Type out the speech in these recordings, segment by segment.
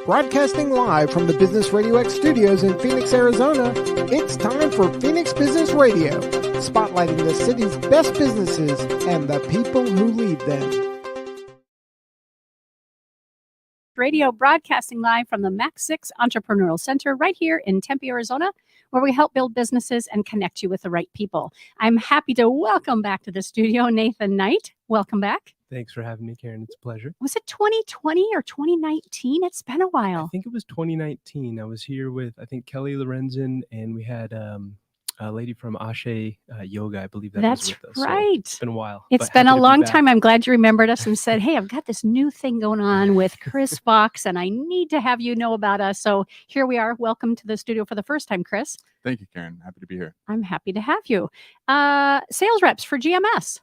Broadcasting live from the Business RadioX studios in Phoenix, Arizona, it's time for Phoenix Business Radio, spotlighting the city's best businesses and the people who lead them. Radio broadcasting live from the Mac 6 Entrepreneurial Center right here in Tempe, Arizona, where we help build businesses and connect you with the right people. I'm happy to welcome back to the studio Nathan Knight. Welcome back. Thanks for having me, Karen. It's a pleasure. Was it 2020 or 2019? It's been a while. I think it was 2019. I was here with, I think, Kelly Lorenzen, and we had a lady from Ashe Yoga, I believe That's was with us. right. So it's been a while. It's been a long time. I'm glad you remembered us and said, hey, I've got this new thing going on with Chris Fox, and I need to have you know about us. So here we are. Welcome to the studio for the first time, Chris. Thank you, Karen. Happy to be here. I'm happy to have you. Sales reps for GMS.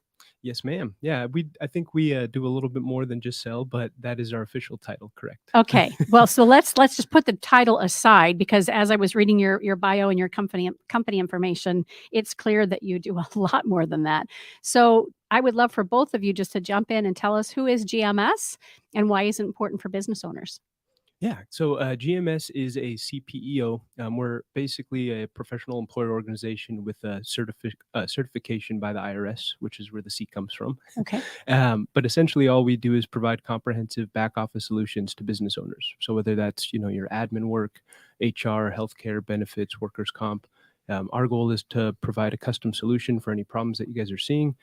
Yes, ma'am. Yeah, I think we do a little bit more than just sell, but that is our official title, correct? Okay. Well, so let's just put the title aside, because as I was reading your bio and your company information, it's clear that you do a lot more than that. So I would love for both of you just to jump in and tell us who is GMS and why is it important for business owners. Yeah, so GMS is a CPEO. We're basically a professional employer organization with a certification by the IRS, which is where the C comes from. Okay. But essentially, all we do is provide comprehensive back office solutions to business owners. So whether that's your admin work, HR, healthcare, benefits, workers' comp, our goal is to provide a custom solution for any problems that you guys are seeing.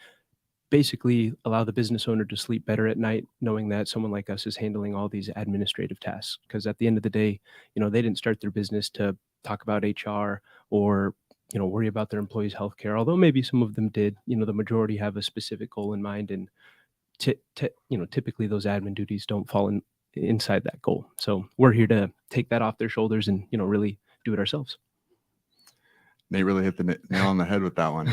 Basically allow the business owner to sleep better at night, knowing that someone like us is handling all these administrative tasks. Because at the end of the day, they didn't start their business to talk about HR or, worry about their employees' healthcare. Although maybe some of them did, the majority have a specific goal in mind. And, typically those admin duties don't fall inside that goal. So we're here to take that off their shoulders and, really do it ourselves. Nate really hit the nail on the head with that one.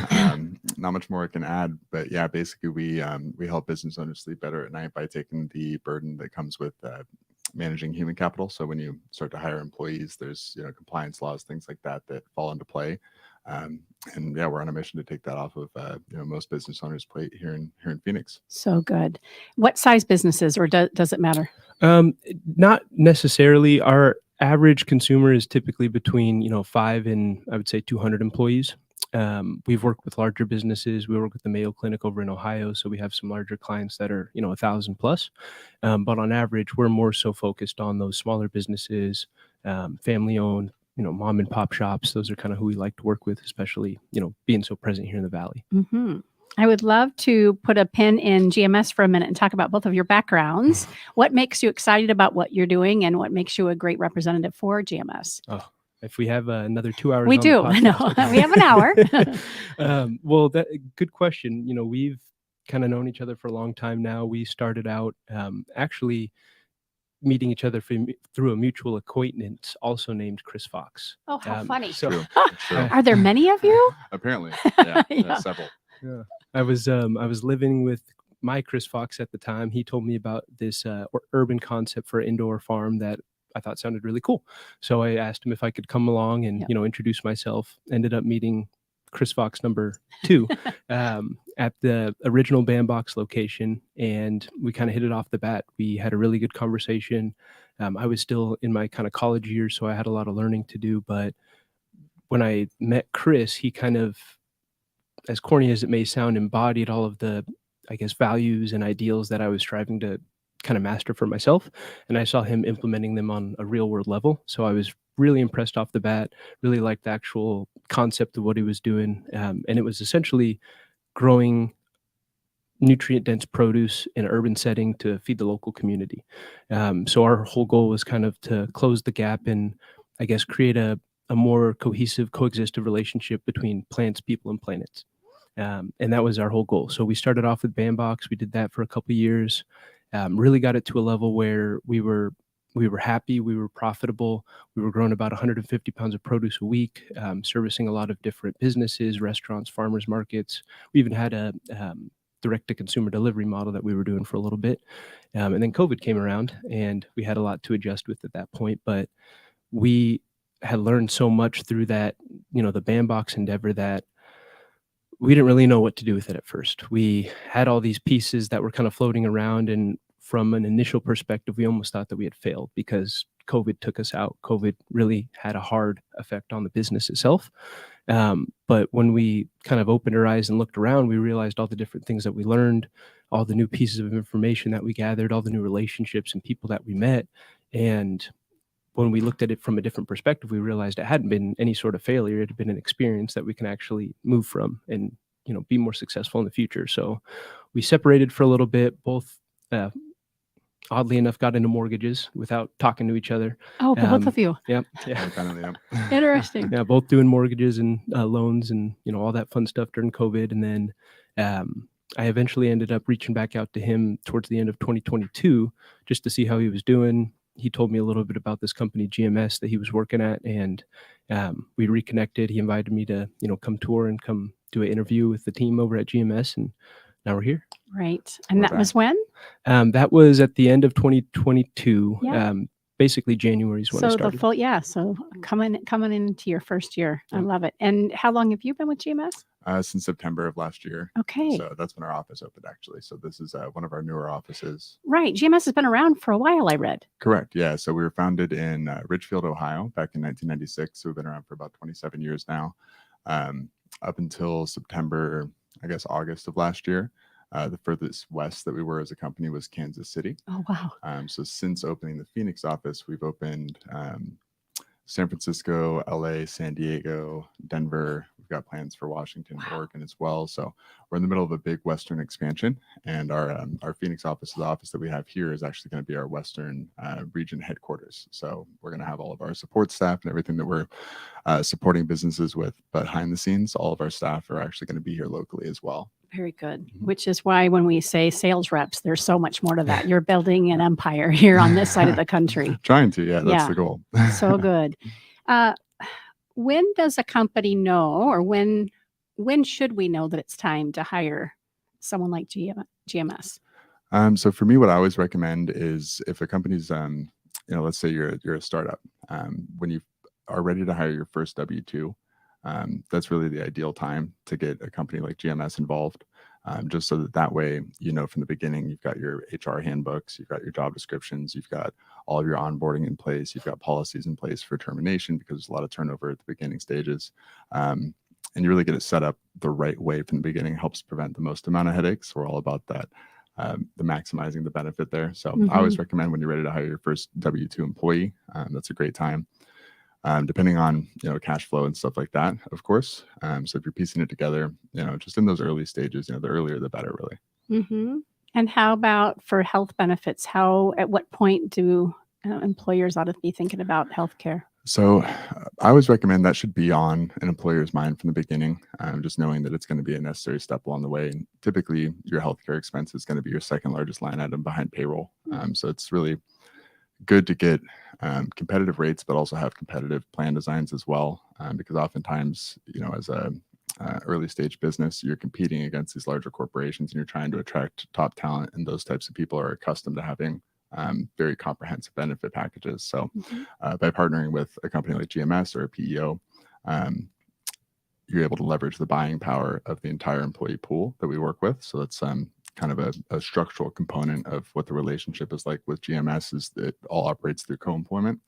Not much more I can add, but yeah, basically we help business owners sleep better at night by taking the burden that comes with managing human capital. So when you start to hire employees, there's compliance laws, things like that fall into play. And yeah, we're on a mission to take that off of most business owners' plate here in Phoenix. So good. What size businesses, or does it matter? Not necessarily. Our average consumer is typically between 5 and I would say 200 employees. We've worked with larger businesses. We work with the Mayo Clinic over in Ohio, so we have some larger clients that are 1,000 plus. But on average, we're more so focused on those smaller businesses, family-owned, mom and pop shops. Those are kind of who we like to work with, especially being so present here in the Valley. Mm-hmm. I would love to put a pin in GMS for a minute and talk about both of your backgrounds. What makes you excited about what you're doing, and what makes you a great representative for GMS? Oh, if we have another 2 hours, we do. No, we have an hour. Well, good question. We've kind of known each other for a long time now. We started out actually meeting each other through a mutual acquaintance, also named Chris Fox. Oh, how funny! True. Are there many of you? Apparently, yeah, Yeah. Several. Yeah. I was living with my Chris Fox at the time. He told me about this urban concept for an indoor farm that I thought sounded really cool. So I asked him if I could come along and, introduce myself. Ended up meeting Chris Fox number 2 at the original Bandbox location. And we kind of hit it off the bat. We had a really good conversation. I was still in my kind of college years, so I had a lot of learning to do. But when I met Chris, he kind of, as corny as it may sound, embodied all of the, I guess, values and ideals that I was striving to kind of master for myself. And I saw him implementing them on a real world level. So I was really impressed off the bat, really liked the actual concept of what he was doing. And it was essentially growing nutrient dense produce in an urban setting to feed the local community. So our whole goal was kind of to close the gap and, I guess, create a more cohesive, coexistent relationship between plants, people, and planets. And that was our whole goal. So we started off with Bandbox. We did that for a couple of years, really got it to a level where we were happy, we were profitable, we were growing about 150 pounds of produce a week, servicing a lot of different businesses, restaurants, farmers markets. We even had a direct-to-consumer delivery model that we were doing for a little bit. And then COVID came around, and we had a lot to adjust with at that point. But we had learned so much through that, the Bandbox endeavor, that we didn't really know what to do with it at first. We had all these pieces that were kind of floating around, and from an initial perspective, we almost thought that we had failed because COVID took us out. COVID really had a hard effect on the business itself. But when we kind of opened our eyes and looked around, we realized all the different things that we learned, all the new pieces of information that we gathered, all the new relationships and people that we met. And when we looked at it from a different perspective, we realized it hadn't been any sort of failure. It had been an experience that we can actually move from and, be more successful in the future. So we separated for a little bit, both oddly enough, got into mortgages without talking to each other. Oh, both of you. Yeah. Interesting. Yeah, both doing mortgages and loans and, all that fun stuff during COVID. And then I eventually ended up reaching back out to him towards the end of 2022 just to see how he was doing. He told me a little bit about this company, GMS, that he was working at, and we reconnected. He invited me to, come tour and come do an interview with the team over at GMS, and now we're here. Right. And that was when? That was at the end of 2022. Yeah. Basically January is when I started. So coming into your first year. I love it. And how long have you been with GMS? Since September of last year. Okay. So that's when our office opened, actually. So this is one of our newer offices. Right. GMS has been around for a while, I read. Correct. Yeah. So we were founded in Ridgefield, Ohio, back in 1996. So we've been around for about 27 years now. Up until September, I guess August of last year. The furthest west that we were as a company was Kansas City. Oh, wow. So since opening the Phoenix office, we've opened San Francisco, LA, San Diego, Denver. We've got plans for Washington, Oregon as well. So we're in the middle of a big Western expansion, and our Phoenix office, the office that we have here, is actually going to be our Western region headquarters. So we're going to have all of our support staff and everything that we're supporting businesses with. But behind the scenes, all of our staff are actually going to be here locally as well. Very good. Mm-hmm. Which is why when we say sales reps, there's so much more to that. You're building an empire here on this side of the country. Trying to, that's the goal. So good. When does a company know, or when should we know that it's time to hire someone like GMS? So for me, what I always recommend is if a company's, let's say you're a startup, when you are ready to hire your first W-2, that's really the ideal time to get a company like GMS involved, just so that way, from the beginning, you've got your HR handbooks, you've got your job descriptions, you've got all of your onboarding in place, you've got policies in place for termination because there's a lot of turnover at the beginning stages. And you really get it set up the right way from the beginning. It helps prevent the most amount of headaches. We're all about that, the maximizing the benefit there. So I always recommend when you're ready to hire your first W-2 employee, that's a great time. Depending on, cash flow and stuff like that, of course. So if you're piecing it together, just in those early stages, the earlier, the better, really. Mm-hmm. And how about for health benefits? At what point do employers ought to be thinking about healthcare? So I always recommend that should be on an employer's mind from the beginning, just knowing that it's going to be a necessary step along the way. And typically your healthcare expense is going to be your second largest line item behind payroll. So it's really good to get competitive rates, but also have competitive plan designs as well, because oftentimes, as a early stage business, you're competing against these larger corporations and you're trying to attract top talent, and those types of people are accustomed to having very comprehensive benefit packages. So by partnering with a company like GMS or a PEO, you're able to leverage the buying power of the entire employee pool that we work with. So that's kind of a structural component of what the relationship is like with GMS, is that it all operates through co-employment.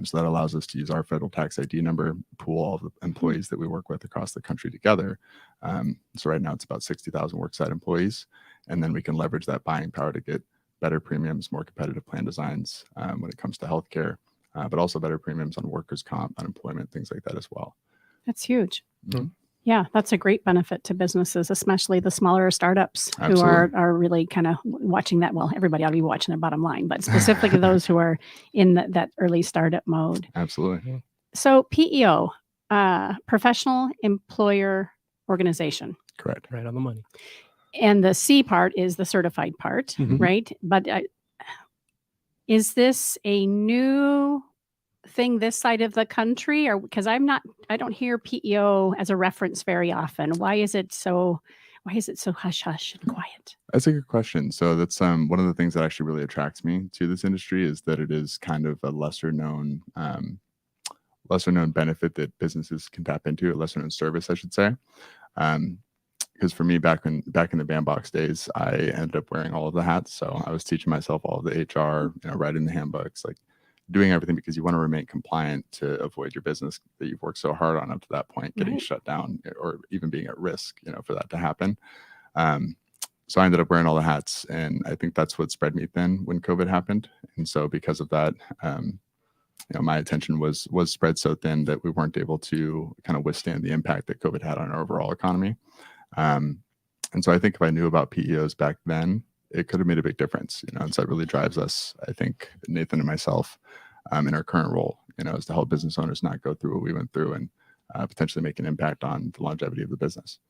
So that allows us to use our federal tax ID number, pool all the employees that we work with across the country together. So right now it's about 60,000 worksite employees. And then we can leverage that buying power to get better premiums, more competitive plan designs when it comes to healthcare, but also better premiums on workers' comp, unemployment, things like that as well. That's huge. Mm-hmm. Yeah, that's a great benefit to businesses, especially the smaller startups. Absolutely. Who are really kind of watching that. Well, everybody ought to be watching their bottom line, but specifically those who are in that early startup mode. Absolutely. So PEO, professional employer organization. Correct. Right on the money. And the C part is the certified part, right? But is this a new thing this side of the country, or because I don't hear PEO as a reference very often? Why is it so hush hush and quiet? That's a good question. So that's one of the things that actually really attracts me to this industry, is that it is kind of a lesser known benefit that businesses can tap into, a lesser known service, I should say. because for me, back in the bandbox days, I ended up wearing all of the hats. So I was teaching myself all of the HR, writing the handbooks, like doing everything, because you want to remain compliant to avoid your business that you've worked so hard on up to that point getting shut down, or even being at risk, for that to happen. So I ended up wearing all the hats, and I think that's what spread me thin when COVID happened. And so because of that, my attention was spread so thin that we weren't able to kind of withstand the impact that COVID had on our overall economy. And so I think if I knew about PEOs back then, it could have made a big difference, and so it really drives us, I think, Nathan and myself, in our current role, is to help business owners not go through what we went through, and potentially make an impact on the longevity of the business.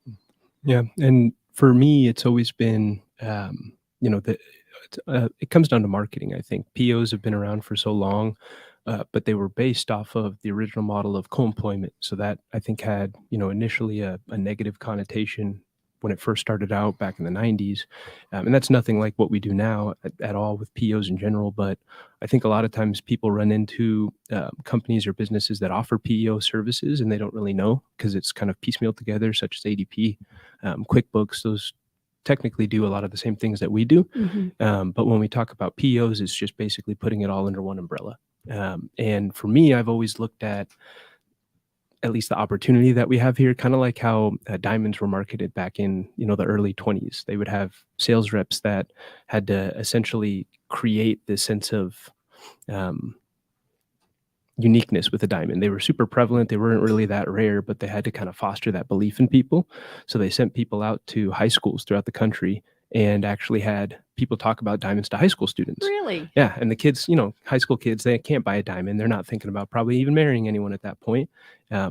Yeah. And for me, it's always been, it comes down to marketing. I think POs have been around for so long, but they were based off of the original model of co-employment. So that, I think, had, initially a negative connotation when it first started out back in the 90s. And that's nothing like what we do now at all with POs in general. But I think a lot of times people run into companies or businesses that offer PEO services, and they don't really know, because it's kind of piecemeal together, such as ADP, QuickBooks. Those technically do a lot of the same things that we do. But when we talk about PEOs, it's just basically putting it all under one umbrella. And for me, I've always looked at least the opportunity that we have here, kind of like how diamonds were marketed back in, the early 20s. They would have sales reps that had to essentially create this sense of uniqueness with a diamond. They were super prevalent. They weren't really that rare, but they had to kind of foster that belief in people. So they sent people out to high schools throughout the country and actually had people talk about diamonds to high school students. Really? Yeah. And the kids, high school kids, they can't buy a diamond. They're not thinking about probably even marrying anyone at that point.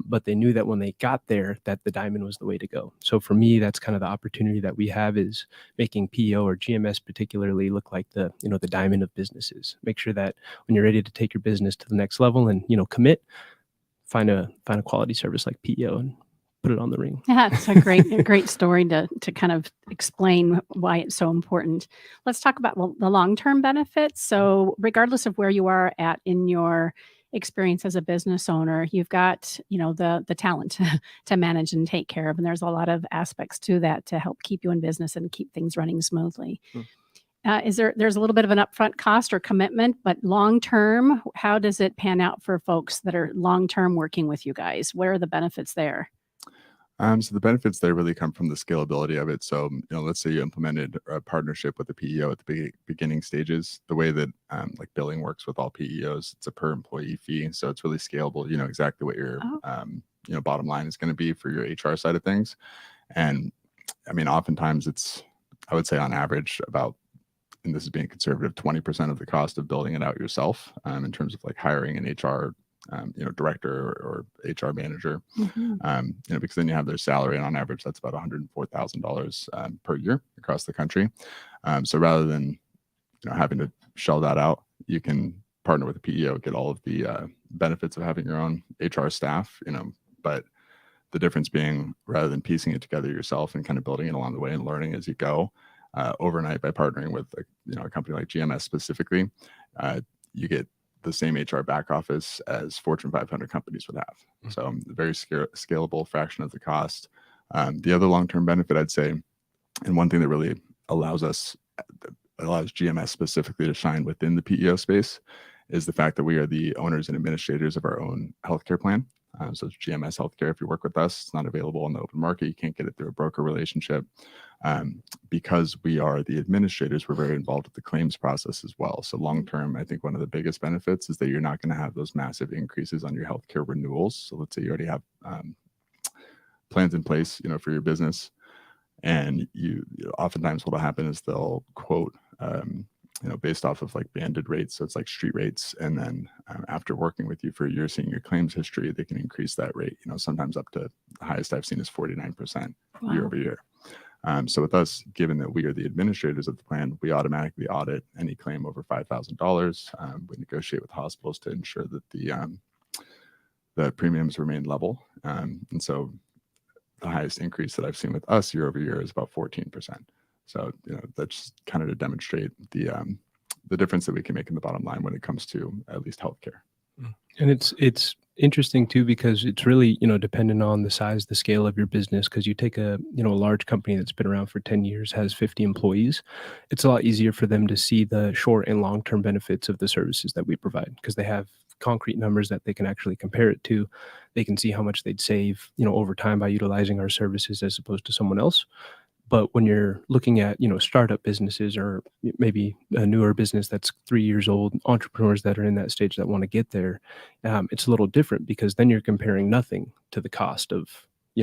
But they knew that when they got there, that the diamond was the way to go. So for me, that's kind of the opportunity that we have, is making PEO or GMS particularly look like the diamond of businesses. Make sure that when you're ready to take your business to the next level and, commit, find a quality service like PEO and put it on the ring. Yeah, it's a great story to kind of explain why it's so important. Let's talk about the long-term benefits. So regardless of where you are at in your experience as a business owner, you've got, the talent to manage and take care of. And there's a lot of aspects to that to help keep you in business and keep things running smoothly. There's a little bit of an upfront cost or commitment, but long-term, how does it pan out for folks that are long-term working with you guys? Where are the benefits there? So the benefits there really come from the scalability of it. So, let's say you implemented a partnership with the PEO at the beginning stages. The way that like billing works with all PEOs, it's a per employee fee. So it's really scalable. You know exactly what your bottom line is going to be for your HR side of things. And I mean, oftentimes it's, I would say on average about, and this is being conservative, 20% of the cost of building it out yourself, in terms of like hiring an HR director or HR manager, because then you have their salary, and on average that's about $104,000 per year across the country. So rather than having to shell that out, you can partner with a PEO, get all of the benefits of having your own HR staff, but the difference being, rather than piecing it together yourself and kind of building it along the way and learning as you go, overnight, by partnering with a company like GMS specifically, you get the same HR back office as Fortune 500 companies would have. So a very scalable, fraction of the cost. The other long-term benefit, I'd say, and one thing that really allows GMS specifically to shine within the PEO space, is the fact that we are the owners and administrators of our own healthcare plan. So it's GMS Healthcare. If you work with us, it's not available on the open market. You can't get it through a broker relationship. Because we are the administrators, we're very involved with the claims process as well. So long-term, I think one of the biggest benefits is that you're not going to have those massive increases on your healthcare renewals. So let's say you already have plans in place, for your business, and oftentimes what'll happen is they'll quote, based off of like banded rates. So it's like street rates. And then after working with you for a year, seeing your claims history, they can increase that rate, sometimes up to the highest I've seen is 49% year over year. So with us, given that we are the administrators of the plan, we automatically audit any claim over $5,000. We negotiate with hospitals to ensure that the premiums remain level. And so the highest increase that I've seen with us year over year is about 14%. So, that's kind of to demonstrate the difference that we can make in the bottom line when it comes to at least healthcare. And it's interesting too, because it's really, dependent on the size, the scale of your business. Because you take a, a large company that's been around for 10 years, has 50 employees, it's a lot easier for them to see the short and long-term benefits of the services that we provide, because they have concrete numbers that they can actually compare it to. They can see how much they'd save, over time by utilizing our services as opposed to someone else. But when you're looking at, startup businesses, or maybe a newer business that's 3 years old, entrepreneurs that are in that stage that want to get there, it's a little different, because then you're comparing nothing to the cost of,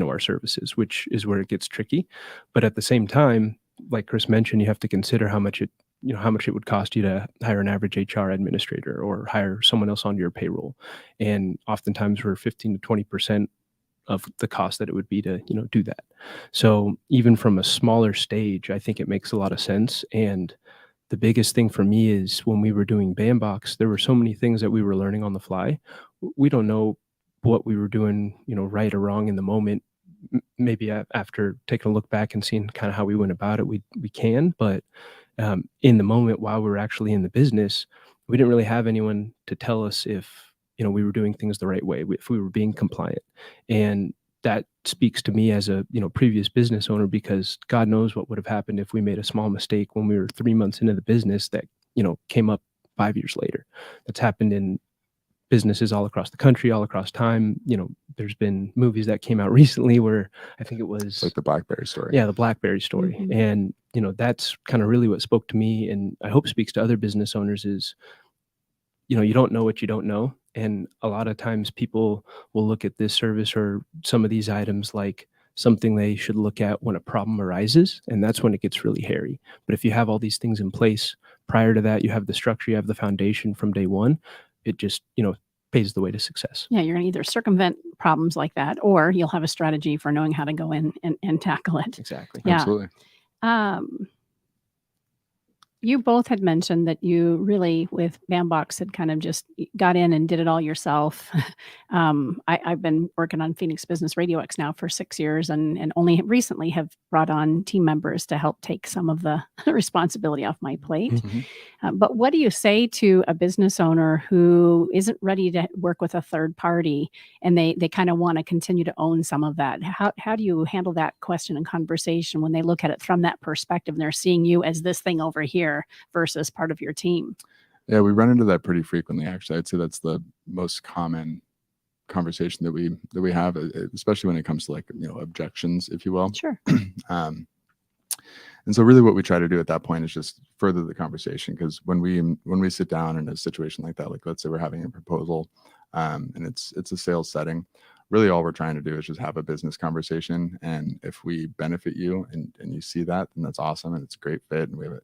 our services, which is where it gets tricky. But at the same time, like Chris mentioned, you have to consider how much it would cost you to hire an average HR administrator or hire someone else onto your payroll. And oftentimes we're 15 to 20% of the cost that it would be to, do that. So even from a smaller stage, I think it makes a lot of sense. And the biggest thing for me is when we were doing Bandbox, there were so many things that we were learning on the fly. We don't know what we were doing, right or wrong in the moment. Maybe after taking a look back and seeing kind of how we went about it, we can. But in the moment, while we were actually in the business, we didn't really have anyone to tell us if, we were doing things the right way, if we were being compliant. And that speaks to me as a, previous business owner, because God knows what would have happened if we made a small mistake when we were 3 months into the business that, came up 5 years later. That's happened in businesses all across the country, all across time. There's been movies that came out recently where I think it was like the BlackBerry story. Yeah, the BlackBerry story. Mhm. And, that's kind of really what spoke to me, and I hope speaks to other business owners, is, you don't know what you don't know. And a lot of times people will look at this service or some of these items like something they should look at when a problem arises. And that's when it gets really hairy. But if you have all these things in place prior to that, you have the structure, you have the foundation from day one, it just, paves the way to success. Yeah, you're going to either circumvent problems like that, or you'll have a strategy for knowing how to go in and tackle it. Exactly. Yeah. Absolutely. You both had mentioned that you really, with Bandbox, had kind of just got in and did it all yourself. I've been working on Phoenix Business RadioX now for 6 years, and only recently have brought on team members to help take some of the responsibility off my plate. Mhm. But what do you say to a business owner who isn't ready to work with a third party, and they kind of want to continue to own some of that? How do you handle that question and conversation when they look at it from that perspective and they're seeing you as this thing over here versus part of your team? Yeah, we run into that pretty frequently. Actually, I'd say that's the most common conversation that we have, especially when it comes to, like, objections, if you will. Sure. And so really what we try to do at that point is just further the conversation, because when we sit down in a situation like that, like let's say we're having a proposal, and it's a sales setting, really all we're trying to do is just have a business conversation. And if we benefit you and you see that, then that's awesome, and it's a great fit, and we have a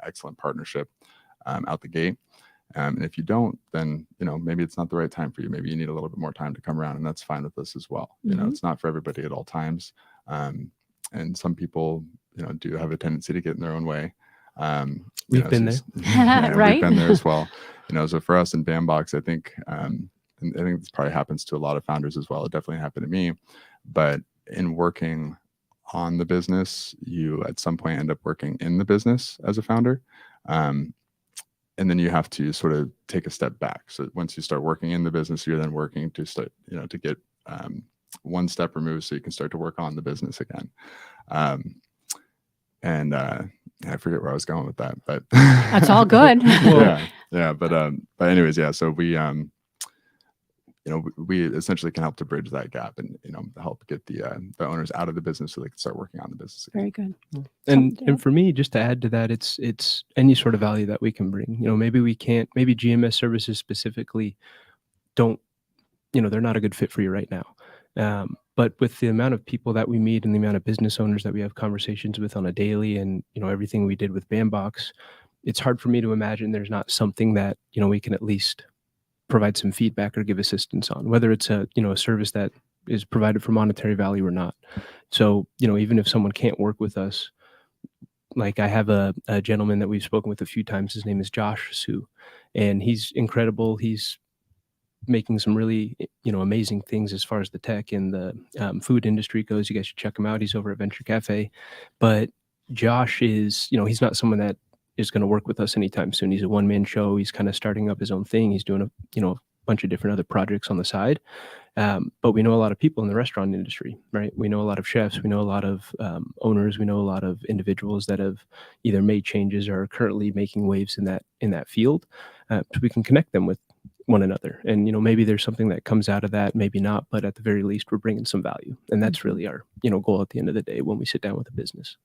excellent partnership out the gate. And if you don't, then maybe it's not the right time for you. Maybe you need a little bit more time to come around, and that's fine with us as well. Mhm. It's not for everybody at all times, and some people do have a tendency to get in their own way. We've been there. Yeah, Right? we've been there as well. So for us in Bandbox, I think and I think this probably happens to a lot of founders as well. It definitely happened to me. But in working on the business, you at some point end up working in the business as a founder. And then you have to sort of take a step back. So once you start working in the business, you're then working to start, to get one step removed so you can start to work on the business again. And I forget where I was going with that, but That's all good. yeah. But anyways, yeah. So we we essentially can help to bridge that gap and help get the owners out of the business so they can start working on the business again. Very good. And for me, just to add to that, it's any sort of value that we can bring. Maybe GMS services specifically don't, they're not a good fit for you right now. But with the amount of people that we meet and the amount of business owners that we have conversations with on a daily, and everything we did with Bandbox, it's hard for me to imagine there's not something that we can at least provide some feedback or give assistance on, whether it's a service that is provided for monetary value or not. So even if someone can't work with us, like I have a gentleman that we've spoken with a few times. His name is Josh Su, and he's incredible. He's making some really amazing things as far as the tech and the food industry goes. You guys should check him out. He's over at Venture Cafe. But Josh is he's not someone that is going to work with us anytime soon. He's a one-man show. He's kind of starting up his own thing. He's doing a bunch of different other projects on the side. But we know a lot of people in the restaurant industry, right? We know a lot of chefs, we know a lot of owners, we know a lot of individuals that have either made changes or are currently making waves in that field. So we can connect them with one another. And, maybe there's something that comes out of that, maybe not, but at the very least, we're bringing some value. And that's really our, goal at the end of the day when we sit down with a business.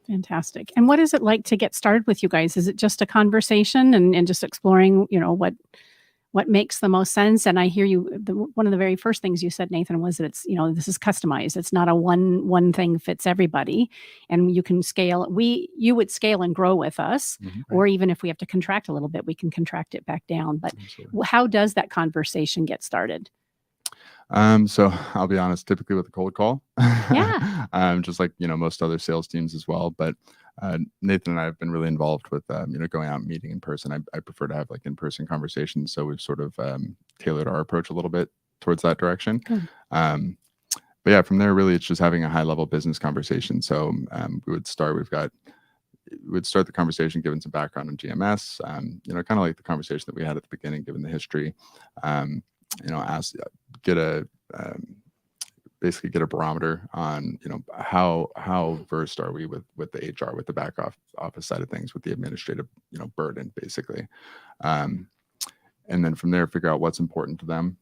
Fantastic. And what is it like to get started with you guys? Is it just a conversation and just exploring, what makes the most sense? And I hear you, one of the very first things you said, Nathan, was that it's, this is customized. It's not a one thing fits everybody, and you can scale. You would scale and grow with us, or even if we have to contract a little bit, we can contract it back down. But how does that conversation get started? So I'll be honest, typically with a cold call, Yeah. just like, most other sales teams as well. But Nathan and I have been really involved with, going out and meeting in person. I prefer to have like in-person conversations. So we've sort of tailored our approach a little bit towards that direction. But yeah, from there, really, it's just having a high level business conversation. So we would start the conversation, giving some background on GMS, kind of like the conversation that we had at the beginning, given the history, basically get a barometer on, how versed are we with the HR, with the back office side of things, with the administrative, burden, basically. And then from there, figure out what's important to them,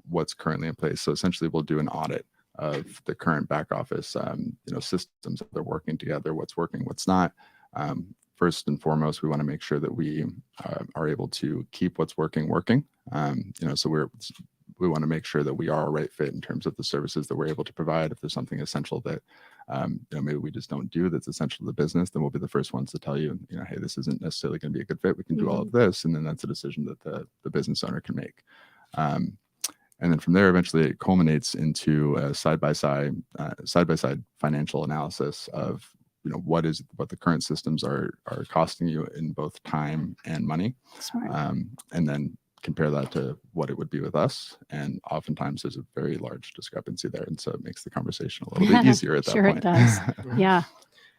what's currently in place. So essentially we'll do an audit of the current back office, systems that they're working together, what's working, what's not. First and foremost, we want to make sure that we are able to keep what's working. So we want to make sure that we are a right fit in terms of the services that we're able to provide. If there's something essential that maybe we just don't do that's essential to the business, then we'll be the first ones to tell you, hey, this isn't necessarily going to be a good fit. We can do all of this, and then that's a decision that the business owner can make. And then from there, eventually, it culminates into a side-by-side financial analysis of what the current systems are costing you in both time and money. Smart. And then compare that to what it would be with us. And oftentimes there's a very large discrepancy there. And so it makes the conversation a little bit easier at that point. Sure it does. Yeah.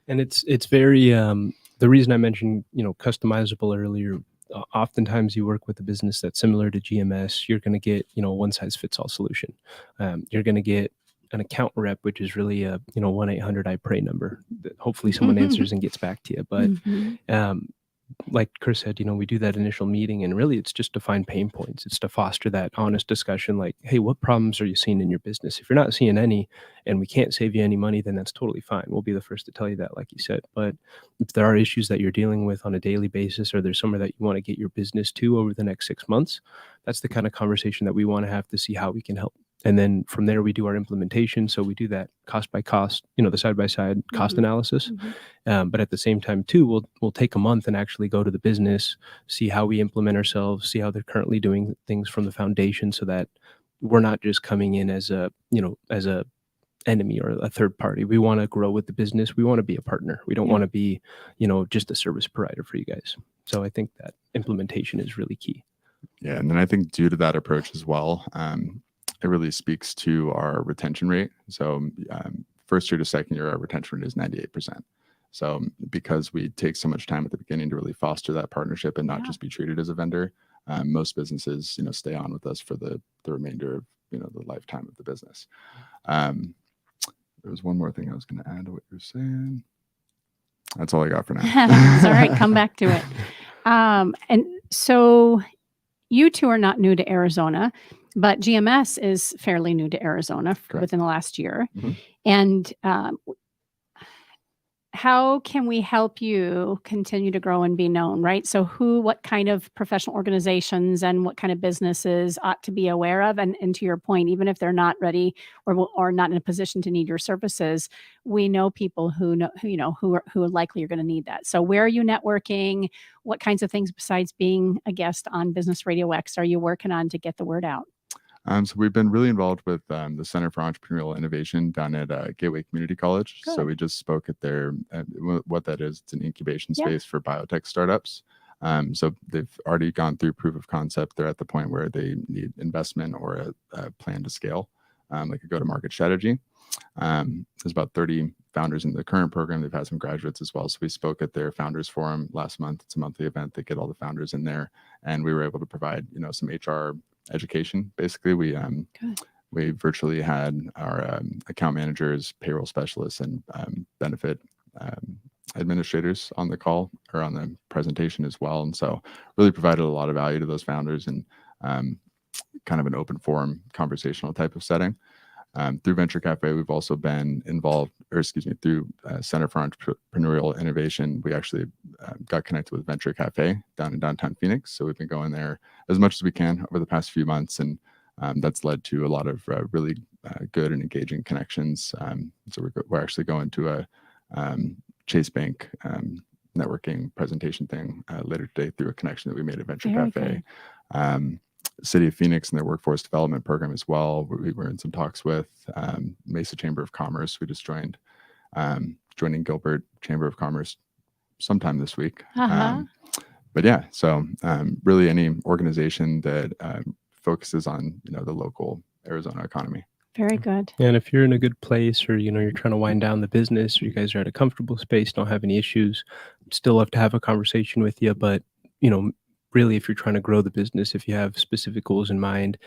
And it's very, the reason I mentioned, customizable earlier, oftentimes you work with a business that's similar to GMS, you're going to get, one size fits all solution. You're going to get an account rep, which is really a, 1-800-I-PRAY number that hopefully someone answers and gets back to you. But, like Chris said, we do that initial meeting, and really it's just to find pain points. It's to foster that honest discussion, like, hey, what problems are you seeing in your business? If you're not seeing any and we can't save you any money, then that's totally fine. We'll be the first to tell you that, like you said. But if there are issues that you're dealing with on a daily basis, or there's somewhere that you want to get your business to over the next 6 months, that's the kind of conversation that we want to have to see how we can help. And then from there, we do our implementation. So we do that cost by cost, the side-by-side cost analysis. But at the same time, too, we'll take a month and actually go to the business, see how we implement ourselves, see how they're currently doing things from the foundation, so that we're not just coming in as a enemy or a third party. We want to grow with the business. We want to be a partner. We don't want to be, just a service provider for you guys. So I think that implementation is really key. Yeah. And then I think due to that approach as well, it really speaks to our retention rate. So first year to second year, our retention rate is 98%. So because we take so much time at the beginning to really foster that partnership and not just be treated as a vendor, most businesses, stay on with us for the remainder of, the lifetime of the business. There was one more thing I was going to add to what you're saying. That's all I got for now. It's all right. Come back to it. And so you two are not new to Arizona, but GMS is fairly new to Arizona within the last year. And how can we help you continue to grow and be known, right? So what kind of professional organizations and what kind of businesses ought to be aware of? And to your point, even if they're not ready or not in a position to need your services, we know people who likely are going to need that. So where are you networking? What kinds of things besides being a guest on Business Radio X are you working on to get the word out? So we've been really involved with the Center for Entrepreneurial Innovation down at Gateway Community College. Good. So we just spoke at their, what that is, it's an incubation space for biotech startups. So they've already gone through proof of concept. They're at the point where they need investment or a plan to scale, like a go-to-market strategy. There's about 30 founders in the current program. They've had some graduates as well. So we spoke at their founders forum last month. It's a monthly event. They get all the founders in there, and we were able to provide, some HR education. Basically, Good. we virtually had our account managers, payroll specialists, and benefit administrators on the call or on the presentation as well. And so really provided a lot of value to those founders and kind of an open forum conversational type of setting. Through Venture Cafe, we've also been involved, through Center for Entrepreneurial Innovation, we actually got connected with Venture Cafe down in downtown Phoenix. So we've been going there as much as we can over the past few months. And that's led to a lot of really good and engaging connections. So we're actually going to a Chase Bank networking presentation thing later today through a connection that we made at Venture Very Cafe. City of Phoenix and their workforce development program as well. We were in some talks with Mesa Chamber of Commerce. We just joining Gilbert Chamber of Commerce sometime this week. But yeah, so really any organization that focuses on the local Arizona economy. Very good. And if you're in a good place, or you're trying to wind down the business, or you guys are at a comfortable space, don't have any issues, still love to have a conversation with you. But really, if you're trying to grow the business, if you have specific goals in mind,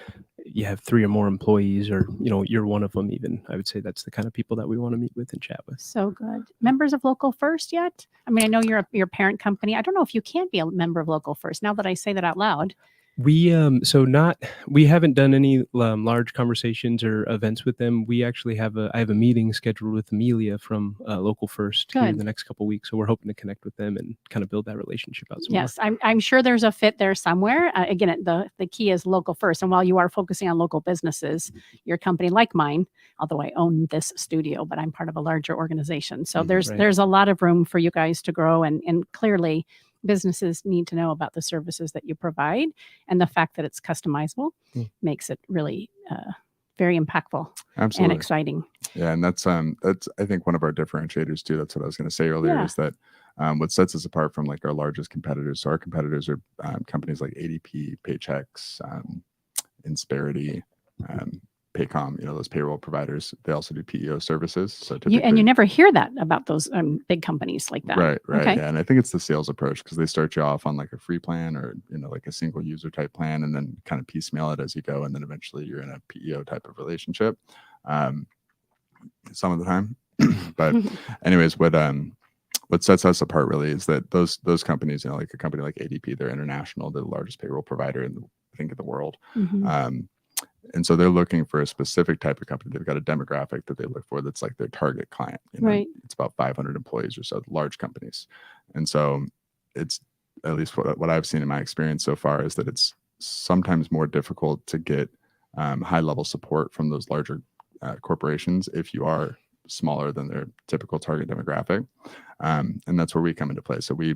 you have 3 or more employees, or you're one of them even, I would say that's the kind of people that we want to meet with and chat with. So good. Members of Local First yet? I mean, I know you're your parent company. I don't know if you can be a member of Local First now that I say that out loud. We haven't done any large conversations or events with them. We actually I have a meeting scheduled with Amelia from Local First here in the next couple of weeks. So we're hoping to connect with them and kind of build that relationship out some more. Yes, I'm sure there's a fit there somewhere. Again, the key is Local First. And while you are focusing on local businesses, your company like mine, although I own this studio, but I'm part of a larger organization. So there's a lot of room for you guys to grow, and clearly businesses need to know about the services that you provide, and the fact that it's customizable makes it really very impactful. Absolutely. And exciting. Yeah, and that's I think one of our differentiators too. That's what I was going to say earlier is that what sets us apart from like our largest competitors. So our competitors are companies like ADP, Paychex, Insperity, Paycom, those payroll providers. They also do PEO services. So you never hear that about those big companies like that. Right. Okay. Yeah, and I think it's the sales approach, because they start you off on like a free plan or like a single user type plan, and then kind of piecemeal it as you go, and then eventually you're in a PEO type of relationship. Some of the time, but anyways, what sets us apart really is that those companies, like a company like ADP, they're international, they're the largest payroll provider in the world. And so they're looking for a specific type of company. They've got a demographic that they look for that's like their target client. Right. It's about 500 employees or so, large companies. And so it's, at least what I've seen in my experience so far, is that it's sometimes more difficult to get high level support from those larger corporations if you are smaller than their typical target demographic. And that's where we come into play. So we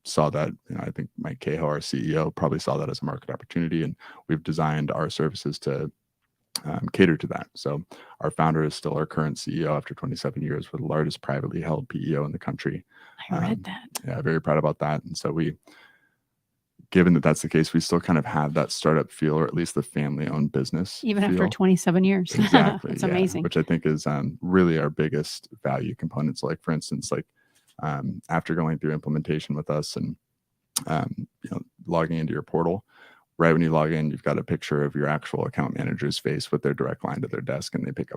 saw that, I think Mike Cahill, our CEO, probably saw that as a market opportunity, and we've designed our services to cater to that. So our founder is still our current CEO after 27 years with the largest privately held PEO in the country. I read that. Yeah, very proud about that. And so given that that's the case, we still kind of have that startup feel, or at least the family-owned business even feel. After 27 years. Exactly. It's amazing. Which I think is really our biggest value components. Like, for instance, after going through implementation with us and logging into your portal, right when you log in, you've got a picture of your actual account manager's face with their direct line to their desk, and they pick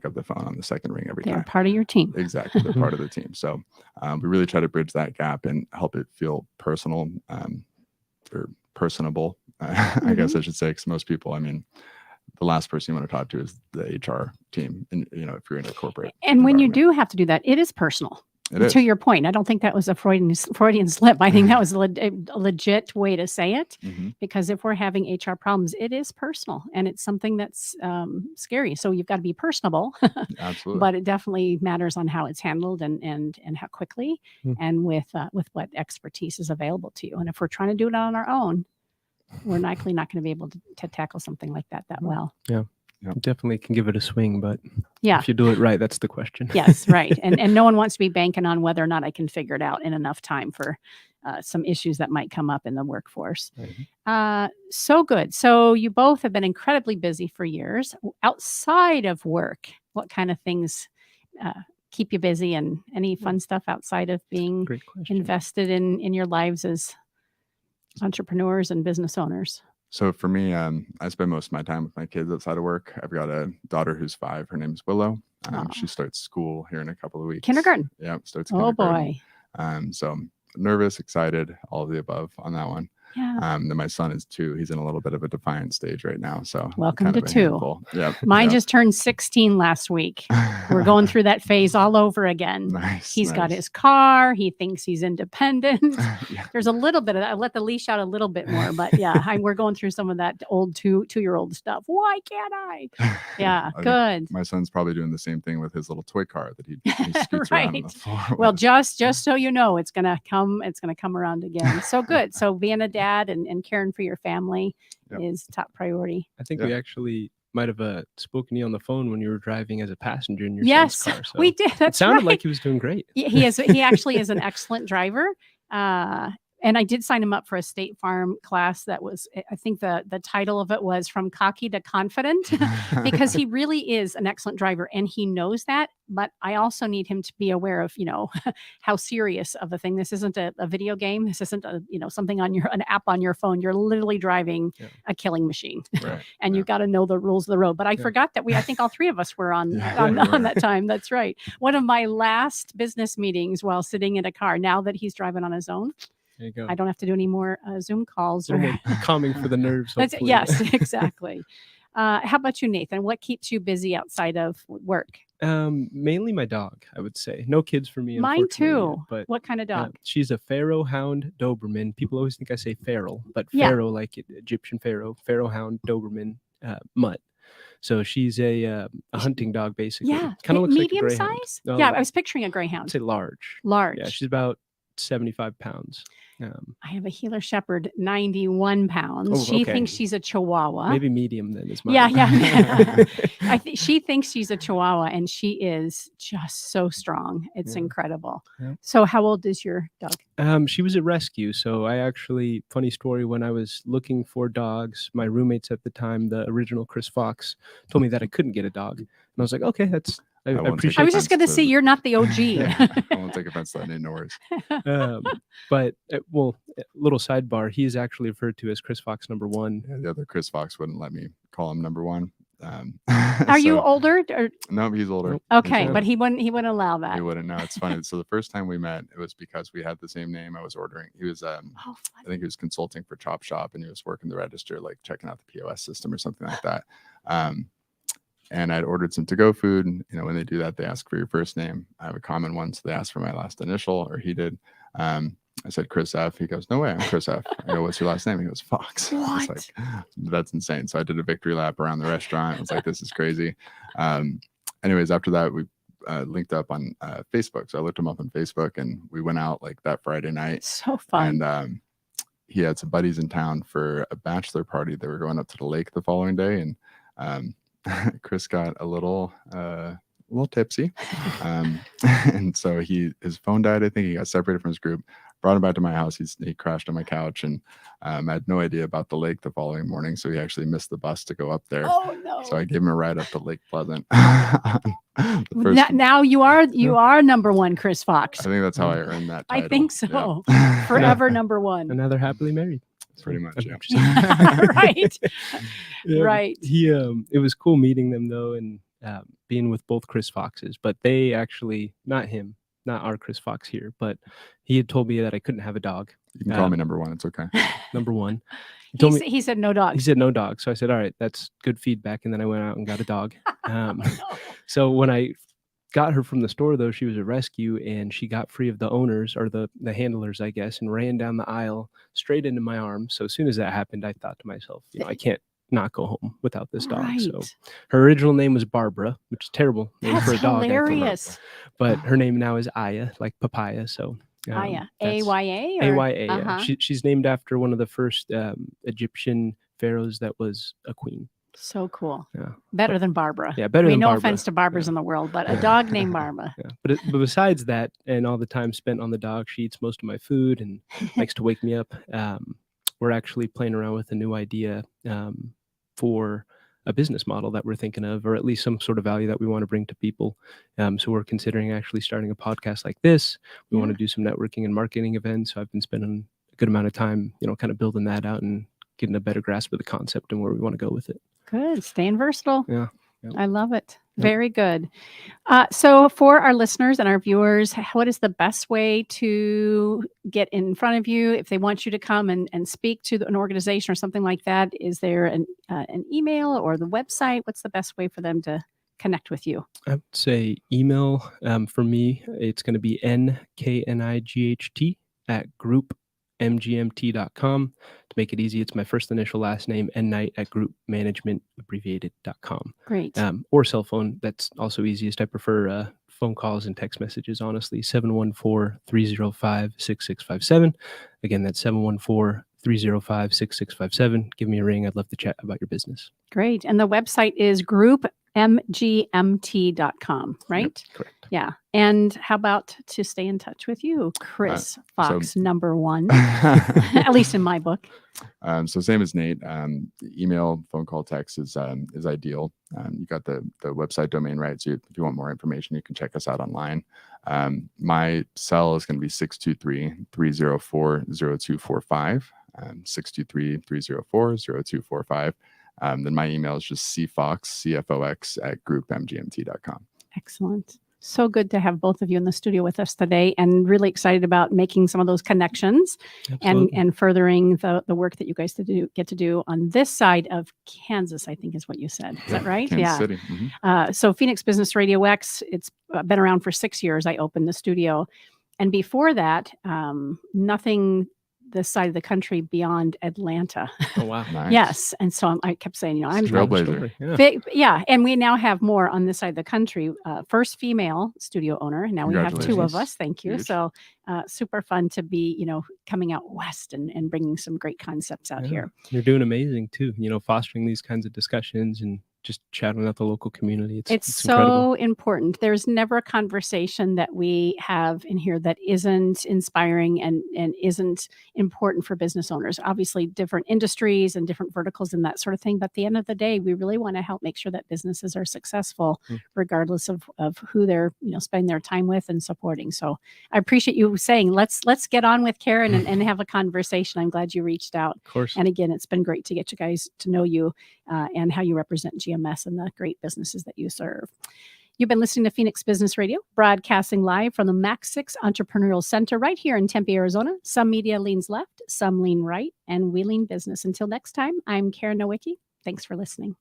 up the phone on the second ring every time. They're part of your team. Exactly, they're part of the team. So we really try to bridge that gap and help it feel personal, or personable, I guess I should say, because most people, the last person you want to talk to is the HR team, and if you're in a corporate and when you do have to do that, it is personal. To your point, I don't think that was a Freudian slip. I think that was a legit way to say it, because if we're having HR problems, it is personal, and it's something that's scary. So you've got to be personable. Absolutely. But it definitely matters on how it's handled and how quickly and with what expertise is available to you. And if we're trying to do it on our own, we're likely not going to be able to tackle something like that well. Yeah. Yep. Definitely can give it a swing, but if you do it right, that's the question. Yes, right. And no one wants to be banking on whether or not I can figure it out in enough time for some issues that might come up in the workforce. So good. So you both have been incredibly busy for years. Outside of work, what kind of things keep you busy, and any fun stuff outside of being invested in your lives as entrepreneurs and business owners? So for me, I spend most of my time with my kids outside of work. I've got a daughter who's 5. Her name's Willow. She starts school here in a couple of weeks. Kindergarten. Yeah, starts Oh kindergarten. boy. So I'm nervous, excited, all of the above on that one. Yeah. Then my son is 2. He's in a little bit of a defiant stage right now. So Welcome kind to of a 2. handful. Yep. Mine yep. just turned 16 last week. We're going through that phase all over again. Nice. He's got his car. He thinks he's independent. Yeah. There's a little bit of that. I let the leash out a little bit more, but yeah, we're going through some of that old 2-year-old stuff. Why can't I? Yeah, I think good. my son's probably doing the same thing with his little toy car that he scoots around on the floor. Well, just so you know, it's gonna come around again. So good. So being a dad and caring for your family is top priority. I think we actually might have spoken to you on the phone when you were driving as a passenger in your Yes, son's car. So we did. That's it sounded right. like he was doing great. He actually is an excellent driver. And I did sign him up for a State Farm class that was, I think the title of it was From Cocky to Confident, because he really is an excellent driver and he knows that. But I also need him to be aware of, how serious of a thing. This isn't a video game. This isn't something on an app on your phone. You're literally driving a killing machine, Right. and you've got to know the rules of the road. But I forgot that I think all 3 of us were on that time. That's right. One of my last business meetings while sitting in a car, now that he's driving on his own. There you go. I don't have to do any more Zoom calls. A little more calming for the nerves. Yes, exactly. How about you, Nathan? What keeps you busy outside of work? Mainly my dog, I would say. No kids for me. Mine too. But what kind of dog? She's a Pharaoh Hound Doberman. People always think I say feral, but Pharaoh, like Egyptian Pharaoh Hound Doberman mutt. So she's a hunting dog, basically. Yeah, kind of looks medium like a greyhound. size. Yeah, I was picturing a greyhound. I'd say large. Large. Yeah, she's about 75 pounds. I have a Heeler Shepherd, 91 pounds. She thinks she's a Chihuahua. Maybe medium then is mine. Yeah. I think she thinks she's a Chihuahua, and she is just so strong. It's incredible. Yeah. So how old is your dog? She was a rescue. So funny story, when I was looking for dogs, my roommates at the time, the original Chris Fox, told me that I couldn't get a dog. And I was like, okay, I appreciate. I was just going to say you're not the OG. I won't take offense to that. No worries. But little sidebar. He is actually referred to as Chris Fox number 1. Yeah, the other Chris Fox wouldn't let me call him number 1. Are you older? No, he's older. Okay, but he wouldn't allow that. He wouldn't. No, it's funny. So the first time we met, it was because we had the same name. I was ordering. He was I think he was consulting for Chop Shop, and he was working the register, like checking out the POS system or something like that. And I'd ordered some to-go food. And, when they do that, they ask for your first name. I have a common one, so they asked for my last initial, or he did. I said Chris F. He goes, no way, I'm Chris F. I go, what's your last name? He goes, Fox. What? I was like, that's insane. So I did a victory lap around the restaurant. I was like, this is crazy. Anyways, after that, we linked up on Facebook. So I looked him up on Facebook, and we went out like that Friday night. So fun. And he had some buddies in town for a bachelor party. They were going up to the lake the following day, and Chris got a little tipsy, and so his phone died. I think he got separated from his group. Brought him back to my house. He crashed on my couch, and I had no idea about the lake the following morning. So he actually missed the bus to go up there. Oh no! So I gave him a ride up to Lake Pleasant. Now you are number 1, Chris Fox. I think that's how I earned that title. I think so. Yeah. Forever number 1. And now they're happily married. Pretty much, yeah. Right. Right. It was cool meeting them though, and being with both Chris Foxes. But they actually, not our Chris Fox here, but he had told me that I couldn't have a dog. You can call me number 1. It's okay. Number 1. He said no dog. He said no dog. So I said, all right, that's good feedback. And then I went out and got a dog. So when I got her from the store, though, she was a rescue, and she got free of the owners, or the handlers, I guess, and ran down the aisle straight into my arms. So as soon as that happened, I thought to myself, I can't not go home without this dog. Right. So her original name was Barbara, which is terrible name for a dog. Hilarious. But her name now is Aya, like papaya. So Aya, A-Y-A? A-Y-A. Yeah. She's named after one of the first Egyptian pharaohs that was a queen. So cool. Yeah. Better than Barbara. Yeah, better than no Barbara. offense to Barbers in the world, but a dog named Barbara. Yeah. But besides that, and all the time spent on the dog, she eats most of my food and likes to wake me up. We're actually playing around with a new idea for a business model that we're thinking of, or at least some sort of value that we want to bring to people. So we're considering actually starting a podcast like this. We want to do some networking and marketing events. So I've been spending a good amount of time, kind of building that out and getting a better grasp of the concept and where we want to go with it. Good. Staying versatile. Yeah. Yep. I love it. Yep. Very good. So for our listeners and our viewers, what is the best way to get in front of you if they want you to come and speak to an organization or something like that? Is there an email or the website? What's the best way for them to connect with you? I would say email. For me, it's going to be nknight@groupmgmt.com. To make it easy, it's my first initial last name, nnight@groupmanagementabbreviated.com. Great. Or cell phone. That's also easiest. I prefer phone calls and text messages, honestly. 714-305-6657. Again, that's 714-305-6657. Give me a ring. I'd love to chat about your business. Great. And the website is groupmgmt.com, right? Yep, correct. Yeah. And how about to stay in touch with you, Chris Fox, number one, at least in my book. So same as Nate, email, phone call, text is ideal. You got the website domain right. So if you want more information, you can check us out online. My cell is going to be 623-304-0245, 623-304-0245. Then my email is just cfox, @groupmgmt.com. Excellent. So good to have both of you in the studio with us today, and really excited about making some of those connections and furthering the work that you guys get to do on this side of Kansas, I think is what you said. Is that right? Kansas City. Mm-hmm. So Phoenix Business RadioX, it's been around for 6 years. I opened the studio. And before that, nothing this side of the country beyond Atlanta. Oh, wow. Nice. Yes. And so I kept saying, I'm Trailblazer. Yeah. And we now have more on this side of the country. First female studio owner. Now we have 2 of us. Thank you. Huge. So super fun to be, coming out west and bringing some great concepts out here. You're doing amazing too, fostering these kinds of discussions and just chatting out the local community. It's so incredible. important. There's never a conversation that we have in here that isn't inspiring and isn't important for business owners. Obviously, different industries and different verticals and that sort of thing. But at the end of the day, we really want to help make sure that businesses are successful, regardless of who they're spending their time with and supporting. So I appreciate you saying let's get on with Karen and have a conversation. I'm glad you reached out. Of course. And again, it's been great to get you guys to know you and how you represent GMS and the great businesses that you serve. You've been listening to Phoenix Business Radio, broadcasting live from the Max 6 Entrepreneurial Center right here in Tempe, Arizona. Some media leans left, some lean right, and we lean business. Until next time, I'm Karen Nowicki. Thanks for listening.